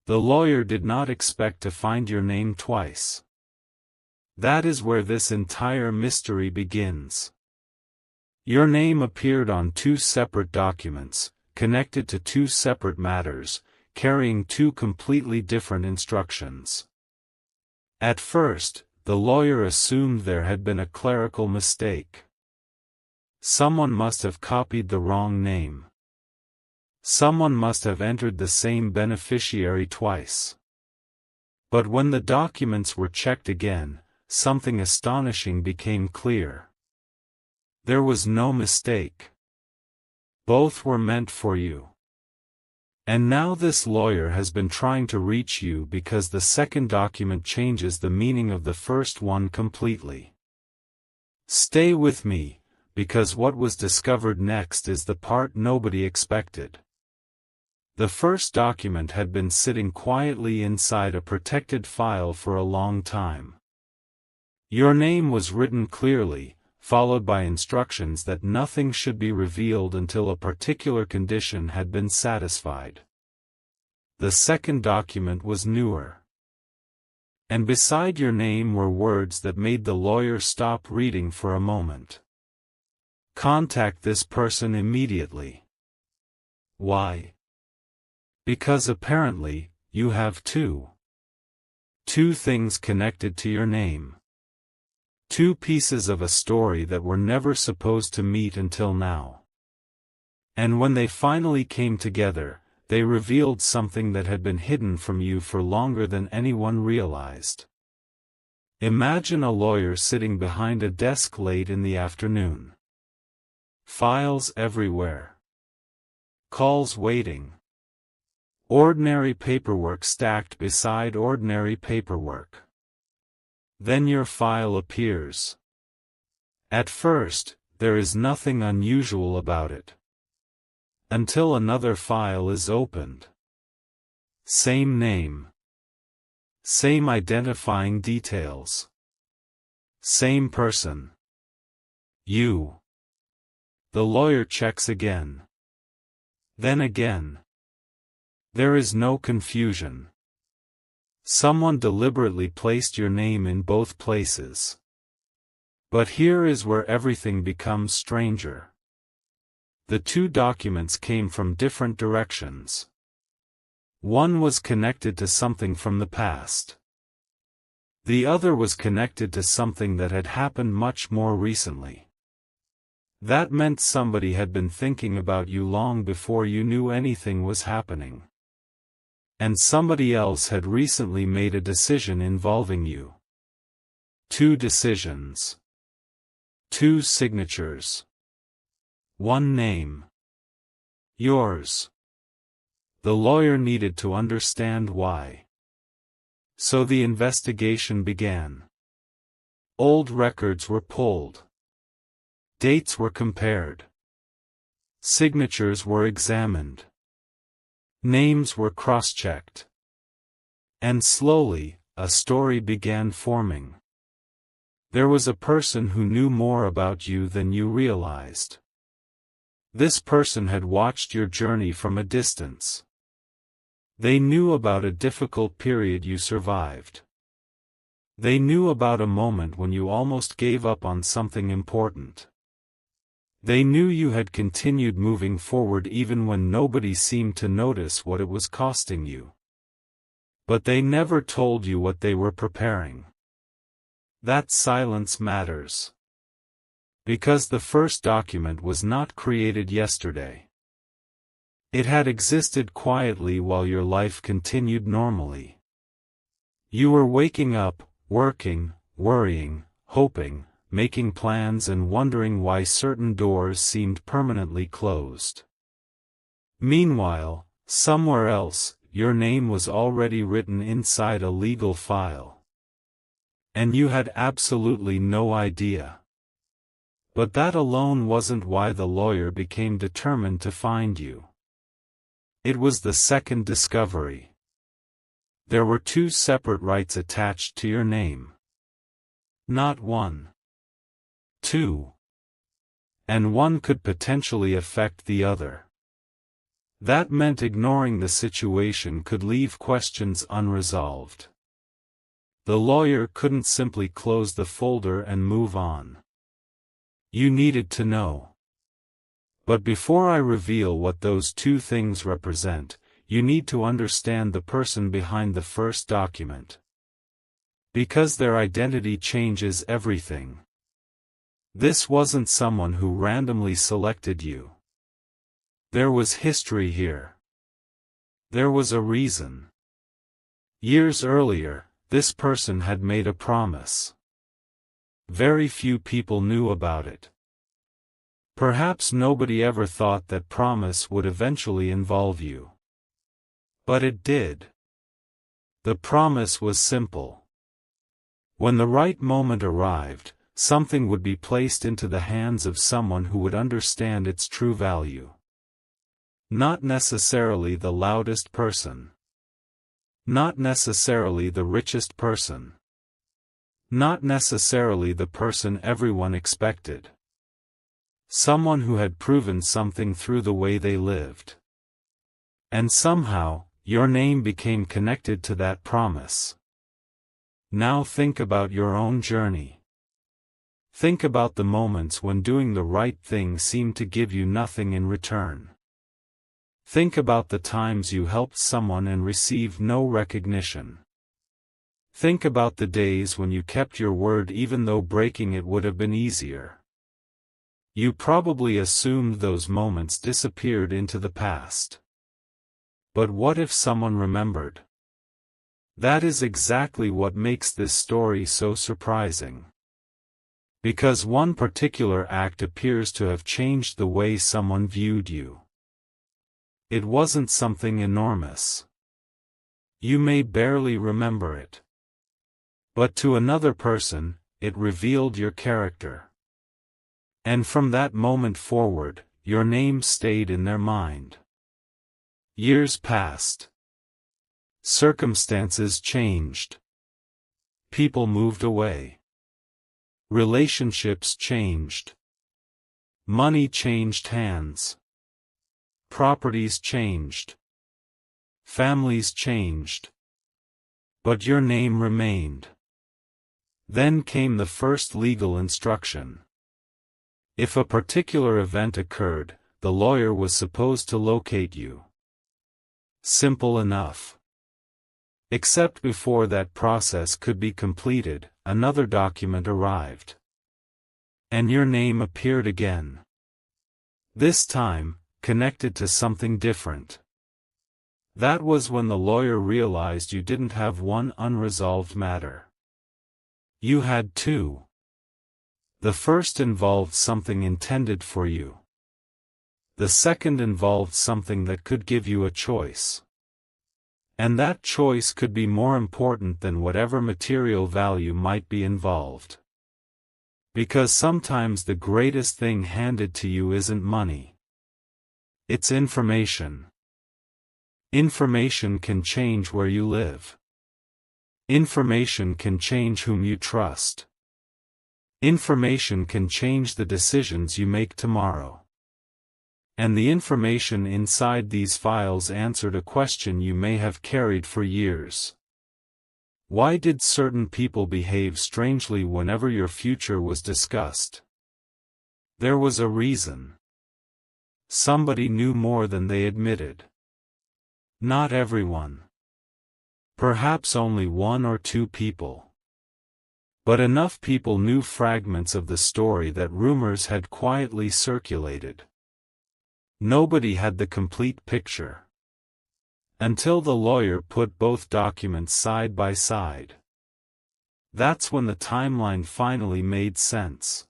The lawyer did not expect to find your name twice. That is where this entire mystery begins. Your name appeared on two separate documents, connected to two separate matters, carrying two completely different instructions. At first, the lawyer assumed there had been a clerical mistake. Someone must have copied the wrong name. Someone must have entered the same beneficiary twice. But when the documents were checked again, something astonishing became clear. There was no mistake. Both were meant for you. And now this lawyer has been trying to reach you because the second document changes the meaning of the first one completely. Stay with me, because what was discovered next is the part nobody expected. The first document had been sitting quietly inside a protected file for a long time. Your name was written clearly, followed by instructions that nothing should be revealed until a particular condition had been satisfied. The second document was newer. And beside your name were words that made the lawyer stop reading for a moment. Contact this person immediately. Why? Because apparently, you have two things connected to your name. Two pieces of a story that were never supposed to meet until now. And when they finally came together, they revealed something that had been hidden from you for longer than anyone realized. Imagine a lawyer sitting behind a desk late in the afternoon. Files everywhere. Calls waiting. Ordinary paperwork stacked beside ordinary paperwork. Then your file appears. At first, there is nothing unusual about it. Until another file is opened. Same name. Same identifying details. Same person. You. The lawyer checks again. Then again. There is no confusion. Someone deliberately placed your name in both places. But here is where everything becomes stranger. The two documents came from different directions. One was connected to something from the past. The other was connected to something that had happened much more recently. That meant somebody had been thinking about you long before you knew anything was happening. And somebody else had recently made a decision involving you. Two decisions. Two signatures. One name. Yours. The lawyer needed to understand why. So the investigation began. Old records were pulled. Dates were compared. Signatures were examined. Names were cross-checked. And slowly, a story began forming. There was a person who knew more about you than you realized. This person had watched your journey from a distance. They knew about a difficult period you survived. They knew about a moment when you almost gave up on something important. They knew you had continued moving forward even when nobody seemed to notice what it was costing you. But they never told you what they were preparing. That silence matters. Because the first document was not created yesterday. It had existed quietly while your life continued normally. You were waking up, working, worrying, hoping, making plans and wondering why certain doors seemed permanently closed. Meanwhile, somewhere else, your name was already written inside a legal file. And you had absolutely no idea. But that alone wasn't why the lawyer became determined to find you. It was the second discovery. There were two separate rights attached to your name. Not one. Two. And one could potentially affect the other. That meant ignoring the situation could leave questions unresolved. The lawyer couldn't simply close the folder and move on. You needed to know. But before I reveal what those two things represent, you need to understand the person behind the first document. Because their identity changes everything. This wasn't someone who randomly selected you. There was history here. There was a reason. Years earlier, this person had made a promise. Very few people knew about it. Perhaps nobody ever thought that promise would eventually involve you. But it did. The promise was simple. When the right moment arrived, something would be placed into the hands of someone who would understand its true value. Not necessarily the loudest person. Not necessarily the richest person. Not necessarily the person everyone expected. Someone who had proven something through the way they lived. And somehow, your name became connected to that promise. Now think about your own journey. Think about the moments when doing the right thing seemed to give you nothing in return. Think about the times you helped someone and received no recognition. Think about the days when you kept your word even though breaking it would have been easier. You probably assumed those moments disappeared into the past. But what if someone remembered? That is exactly what makes this story so surprising. Because one particular act appears to have changed the way someone viewed you. It wasn't something enormous. You may barely remember it. But to another person, it revealed your character. And from that moment forward, your name stayed in their mind. Years passed. Circumstances changed. People moved away. Relationships changed. Money changed hands. Properties changed. Families changed. But your name remained. Then came the first legal instruction. If a particular event occurred, the lawyer was supposed to locate you. Simple enough. Except before that process could be completed, another document arrived. And your name appeared again. This time, connected to something different. That was when the lawyer realized you didn't have one unresolved matter. You had two. The first involved something intended for you. The second involved something that could give you a choice. And that choice could be more important than whatever material value might be involved. Because sometimes the greatest thing handed to you isn't money. It's information. Information can change where you live. Information can change whom you trust. Information can change the decisions you make tomorrow. And the information inside these files answered a question you may have carried for years. Why did certain people behave strangely whenever your future was discussed? There was a reason. Somebody knew more than they admitted. Not everyone. Perhaps only one or two people. But enough people knew fragments of the story that rumors had quietly circulated. Nobody had the complete picture. Until the lawyer put both documents side by side. That's when the timeline finally made sense.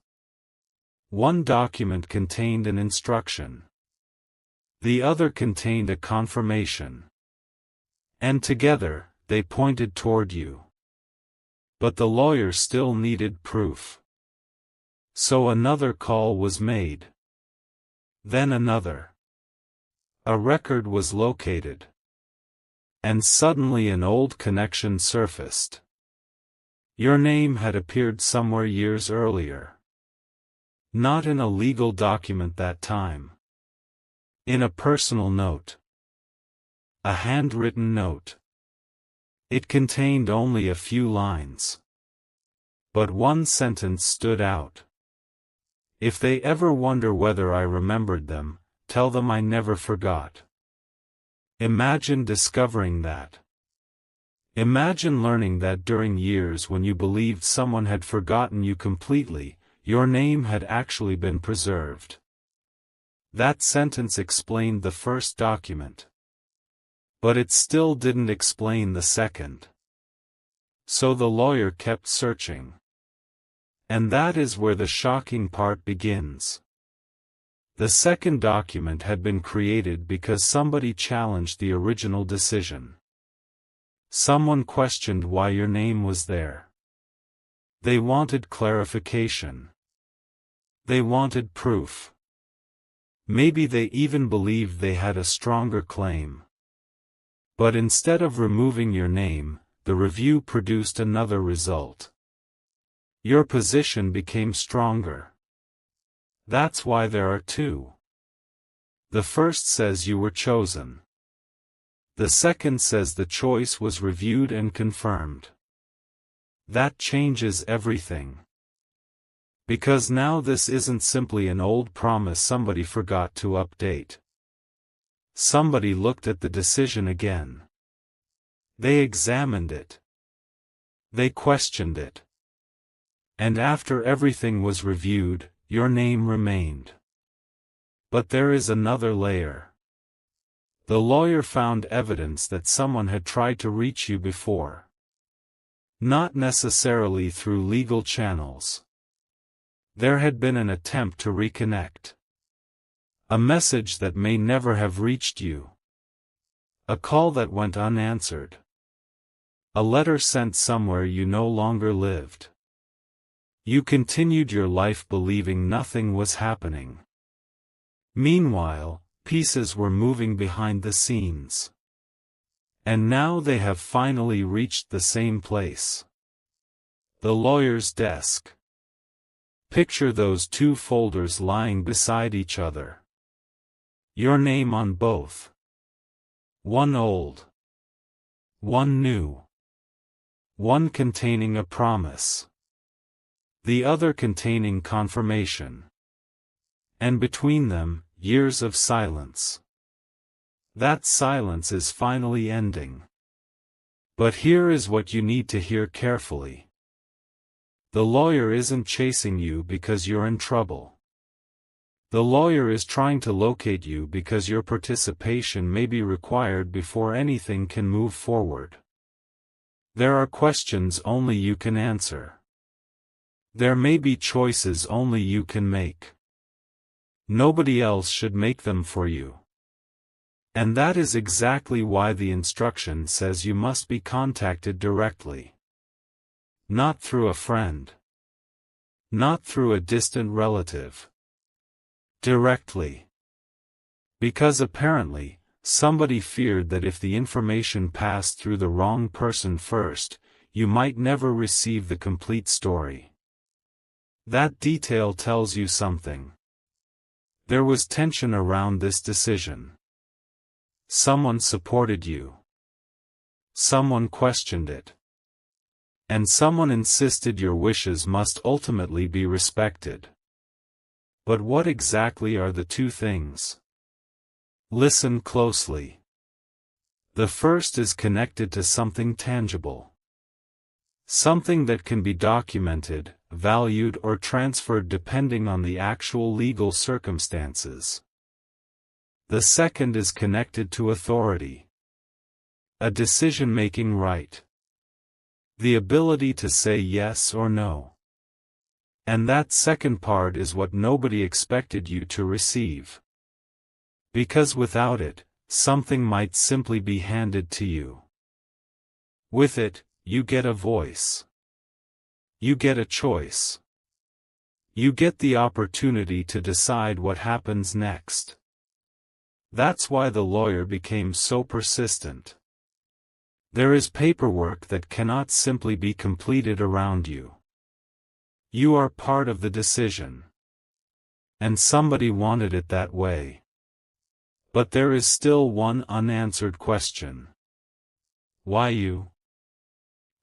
One document contained an instruction. The other contained a confirmation. And together, they pointed toward you. But the lawyer still needed proof. So another call was made. Then another. A record was located. And suddenly an old connection surfaced. Your name had appeared somewhere years earlier. Not in a legal document that time. In a personal note. A handwritten note. It contained only a few lines. But one sentence stood out. If they ever wonder whether I remembered them, tell them I never forgot. Imagine discovering that. Imagine learning that during years when you believed someone had forgotten you completely, your name had actually been preserved. That sentence explained the first document. But it still didn't explain the second. So the lawyer kept searching. And that is where the shocking part begins. The second document had been created because somebody challenged the original decision. Someone questioned why your name was there. They wanted clarification. They wanted proof. Maybe they even believed they had a stronger claim. But instead of removing your name, the review produced another result. Your position became stronger. That's why there are two. The first says you were chosen. The second says the choice was reviewed and confirmed. That changes everything. Because now this isn't simply an old promise somebody forgot to update. Somebody looked at the decision again. They examined it. They questioned it. And after everything was reviewed, your name remained. But there is another layer. The lawyer found evidence that someone had tried to reach you before. Not necessarily through legal channels. There had been an attempt to reconnect. A message that may never have reached you. A call that went unanswered. A letter sent somewhere you no longer lived. You continued your life believing nothing was happening. Meanwhile, pieces were moving behind the scenes. And now they have finally reached the same place. The lawyer's desk. Picture those two folders lying beside each other. Your name on both. One old. One new. One containing a promise. The other containing confirmation. And between them, years of silence. That silence is finally ending. But here is what you need to hear carefully. The lawyer isn't chasing you because you're in trouble. The lawyer is trying to locate you because your participation may be required before anything can move forward. There are questions only you can answer. There may be choices only you can make. Nobody else should make them for you. And that is exactly why the instruction says you must be contacted directly. Not through a friend. Not through a distant relative. Directly. Because apparently, somebody feared that if the information passed through the wrong person first, you might never receive the complete story. That detail tells you something. There was tension around this decision. Someone supported you. Someone questioned it. And someone insisted your wishes must ultimately be respected. But what exactly are the two things? Listen closely. The first is connected to something tangible. Something that can be documented, valued or transferred depending on the actual legal circumstances. The second is connected to authority. A decision-making right. The ability to say yes or no. And that second part is what nobody expected you to receive. Because without it, something might simply be handed to you. With it, you get a voice. You get a choice. You get the opportunity to decide what happens next. That's why the lawyer became so persistent. There is paperwork that cannot simply be completed around you. You are part of the decision. And somebody wanted it that way. But there is still one unanswered question. Why you?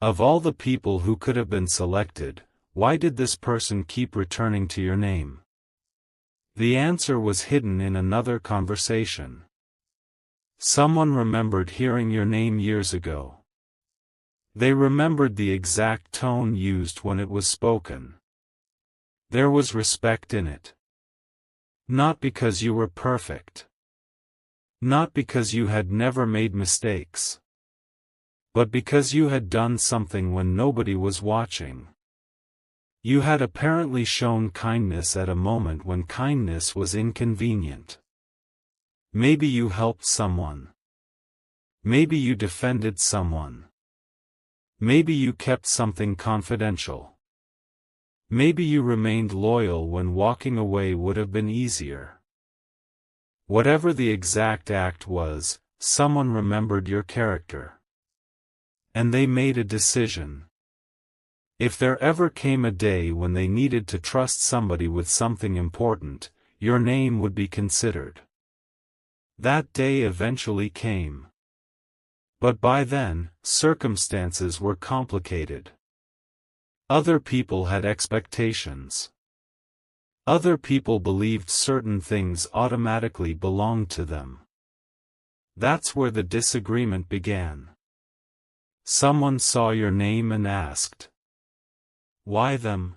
Of all the people who could have been selected, why did this person keep returning to your name? The answer was hidden in another conversation. Someone remembered hearing your name years ago. They remembered the exact tone used when it was spoken. There was respect in it. Not because you were perfect. Not because you had never made mistakes. But because you had done something when nobody was watching. You had apparently shown kindness at a moment when kindness was inconvenient. Maybe you helped someone. Maybe you defended someone. Maybe you kept something confidential. Maybe you remained loyal when walking away would have been easier. Whatever the exact act was, someone remembered your character. And they made a decision. If there ever came a day when they needed to trust somebody with something important, your name would be considered. That day eventually came. But by then, circumstances were complicated. Other people had expectations. Other people believed certain things automatically belonged to them. That's where the disagreement began. Someone saw your name and asked, "Why them?"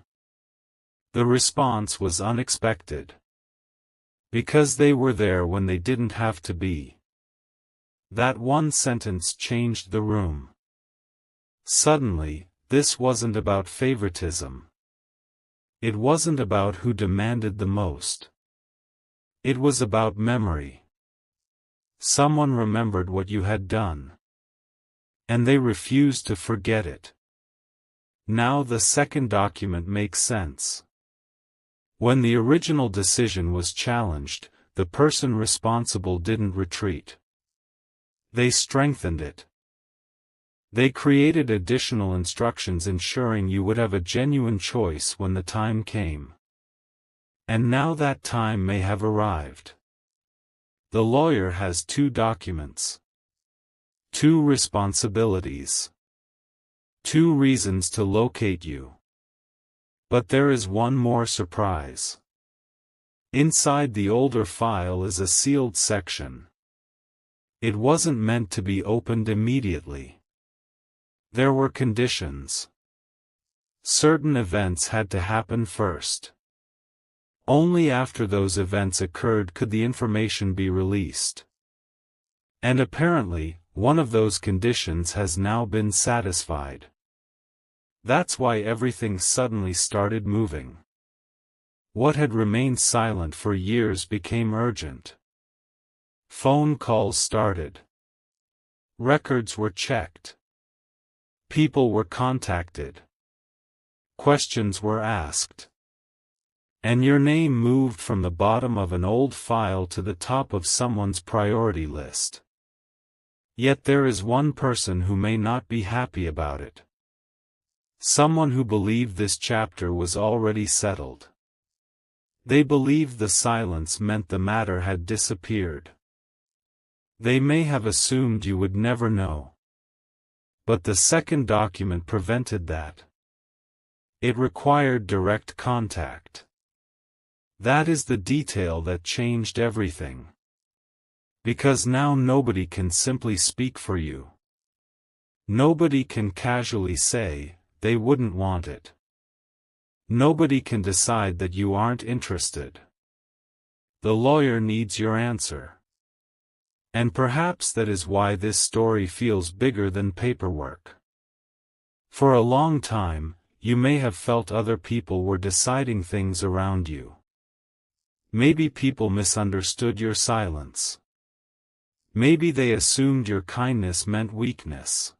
The response was unexpected. Because they were there when they didn't have to be. That one sentence changed the room. Suddenly, this wasn't about favoritism. It wasn't about who demanded the most. It was about memory. Someone remembered what you had done. And they refused to forget it. Now the second document makes sense. When the original decision was challenged, the person responsible didn't retreat. They strengthened it. They created additional instructions ensuring you would have a genuine choice when the time came. And now that time may have arrived. The lawyer has two documents. Two responsibilities. Two reasons to locate you. But there is one more surprise. Inside the older file is a sealed section. It wasn't meant to be opened immediately. There were conditions. Certain events had to happen first. Only after those events occurred could the information be released. And apparently, one of those conditions has now been satisfied. That's why everything suddenly started moving. What had remained silent for years became urgent. Phone calls started. Records were checked. People were contacted. Questions were asked. And your name moved from the bottom of an old file to the top of someone's priority list. Yet there is one person who may not be happy about it. Someone who believed this chapter was already settled. They believed the silence meant the matter had disappeared. They may have assumed you would never know. But the second document prevented that. It required direct contact. That is the detail that changed everything. Because now nobody can simply speak for you. Nobody can casually say, they wouldn't want it. Nobody can decide that you aren't interested. The lawyer needs your answer. And perhaps that is why this story feels bigger than paperwork. For a long time, you may have felt other people were deciding things around you. Maybe people misunderstood your silence. Maybe they assumed your kindness meant weakness.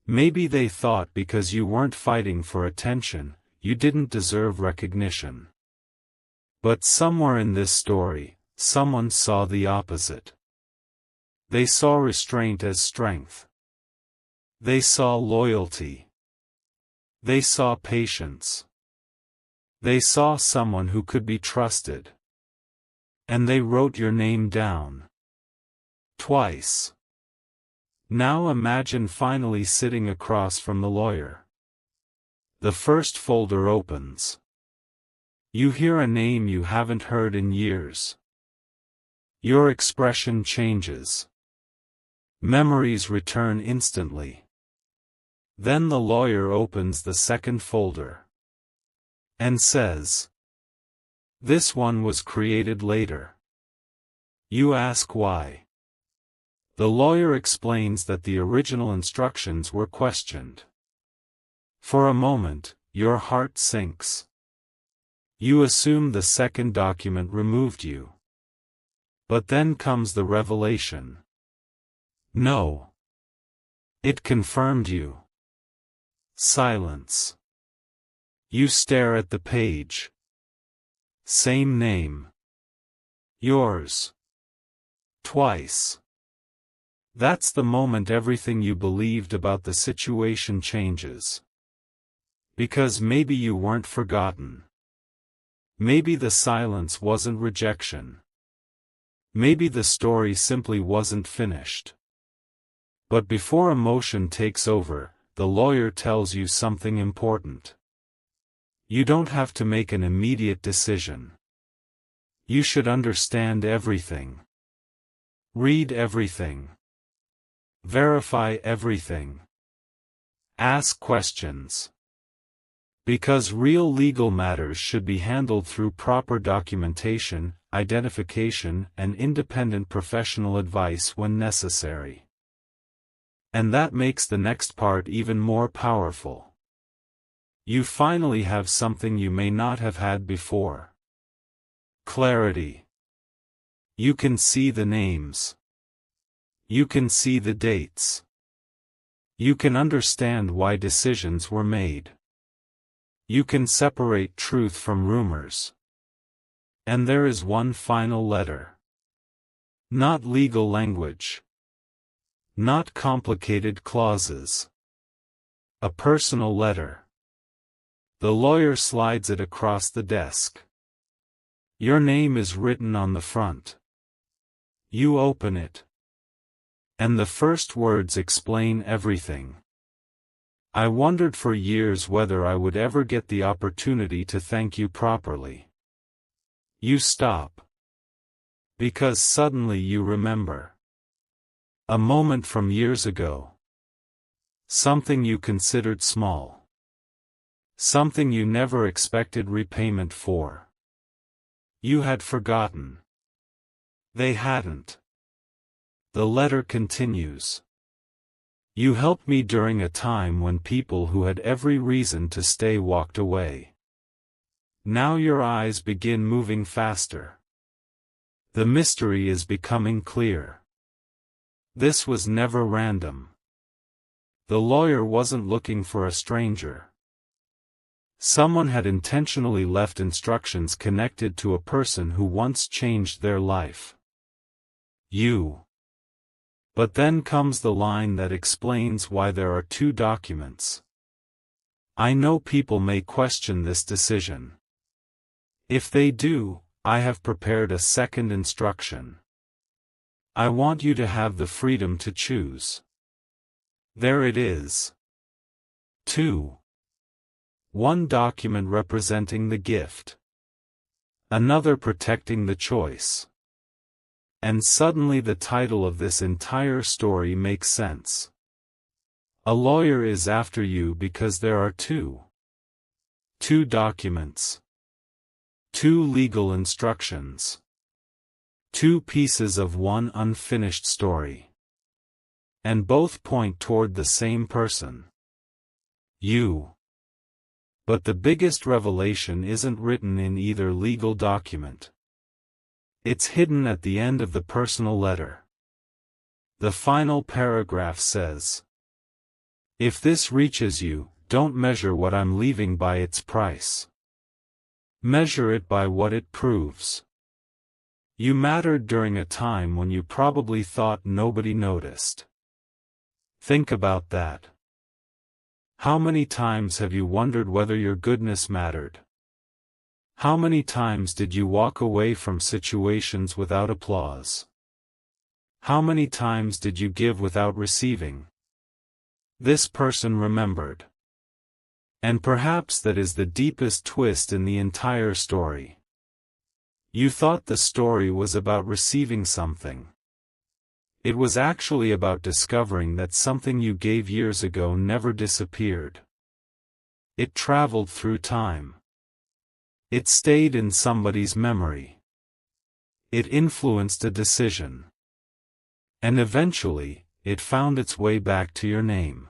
Maybe they thought because you weren't fighting for attention, you didn't deserve recognition. But somewhere in this story, someone saw the opposite. They saw restraint as strength. They saw loyalty. They saw patience. They saw someone who could be trusted. And they wrote your name down. Twice. Now imagine finally sitting across from the lawyer. The first folder opens. You hear a name you haven't heard in years. Your expression changes. Memories return instantly. Then the lawyer opens the second folder and says, "This one was created later." You ask why. The lawyer explains that the original instructions were questioned. For a moment, your heart sinks. You assume the second document removed you. But then comes the revelation. No. It confirmed you. Silence. You stare at the page. Same name. Yours. Twice. That's the moment everything you believed about the situation changes. Because maybe you weren't forgotten. Maybe the silence wasn't rejection. Maybe the story simply wasn't finished. But before emotion takes over, the lawyer tells you something important. You don't have to make an immediate decision. You should understand everything. Read everything. Verify everything. Ask questions. Because real legal matters should be handled through proper documentation, identification, and independent professional advice when necessary. And that makes the next part even more powerful. You finally have something you may not have had before. Clarity. You can see the names. You can see the dates. You can understand why decisions were made. You can separate truth from rumors. And there is one final letter. Not legal language. Not complicated clauses. A personal letter. The lawyer slides it across the desk. Your name is written on the front. You open it. And the first words explain everything. I wondered for years whether I would ever get the opportunity to thank you properly. You stop. Because suddenly you remember. A moment from years ago. Something you considered small. Something you never expected repayment for. You had forgotten. They hadn't. The letter continues. You helped me during a time when people who had every reason to stay walked away. Now your eyes begin moving faster. The mystery is becoming clear. This was never random. The lawyer wasn't looking for a stranger. Someone had intentionally left instructions connected to a person who once changed their life. You. But then comes the line that explains why there are two documents. I know people may question this decision. If they do, I have prepared a second instruction. I want you to have the freedom to choose. There it is. 2. One document representing the gift. Another protecting the choice. And suddenly the title of this entire story makes sense. A lawyer is after you because there are two. Two documents. Two legal instructions. Two pieces of one unfinished story. And both point toward the same person. You. But the biggest revelation isn't written in either legal document. It's hidden at the end of the personal letter. The final paragraph says, "If this reaches you, don't measure what I'm leaving by its price. Measure it by what it proves. You mattered during a time when you probably thought nobody noticed." Think about that. How many times have you wondered whether your goodness mattered? How many times did you walk away from situations without applause? How many times did you give without receiving? This person remembered. And perhaps that is the deepest twist in the entire story. You thought the story was about receiving something. It was actually about discovering that something you gave years ago never disappeared. It traveled through time. It stayed in somebody's memory. It influenced a decision. And eventually, it found its way back to your name.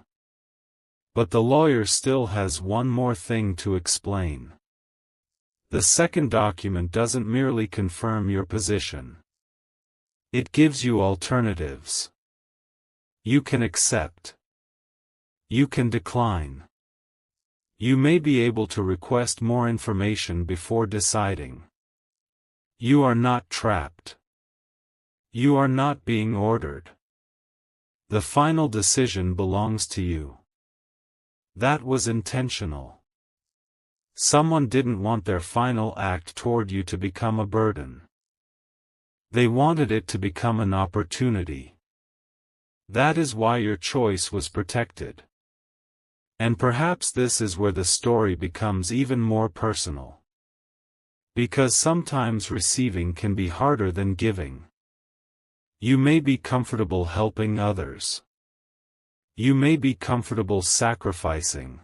But the lawyer still has one more thing to explain. The second document doesn't merely confirm your position. It gives you alternatives. You can accept. You can decline. You may be able to request more information before deciding. You are not trapped. You are not being ordered. The final decision belongs to you. That was intentional. Someone didn't want their final act toward you to become a burden. They wanted it to become an opportunity. That is why your choice was protected. And perhaps this is where the story becomes even more personal. Because sometimes receiving can be harder than giving. You may be comfortable helping others. You may be comfortable sacrificing.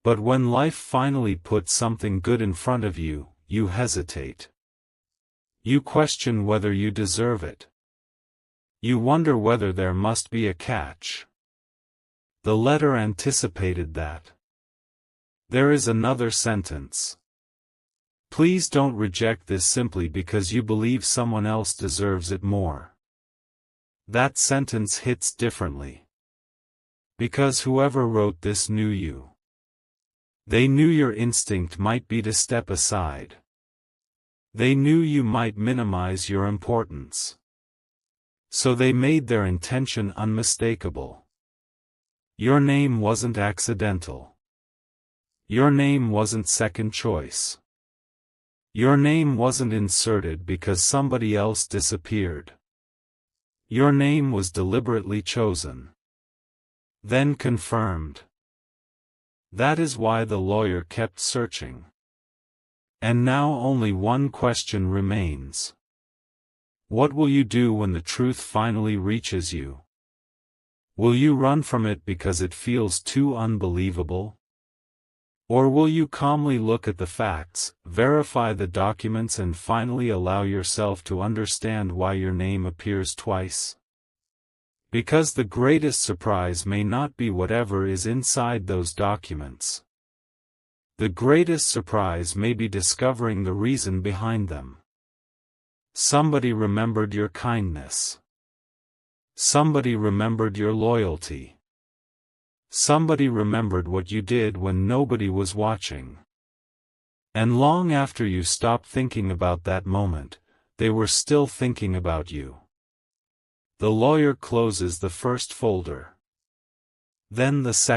But when life finally puts something good in front of you, you hesitate. You question whether you deserve it. You wonder whether there must be a catch. The letter anticipated that. There is another sentence. Please don't reject this simply because you believe someone else deserves it more. That sentence hits differently. Because whoever wrote this knew you. They knew your instinct might be to step aside. They knew you might minimize your importance. So they made their intention unmistakable. Your name wasn't accidental. Your name wasn't second choice. Your name wasn't inserted because somebody else disappeared. Your name was deliberately chosen. Then confirmed. That is why the lawyer kept searching. And now only one question remains. What will you do when the truth finally reaches you? Will you run from it because it feels too unbelievable? Or will you calmly look at the facts, verify the documents and finally allow yourself to understand why your name appears twice? Because the greatest surprise may not be whatever is inside those documents. The greatest surprise may be discovering the reason behind them. Somebody remembered your kindness. Somebody remembered your loyalty. Somebody remembered what you did when nobody was watching. And long after you stopped thinking about that moment, they were still thinking about you. The lawyer closes the first folder. Then the second.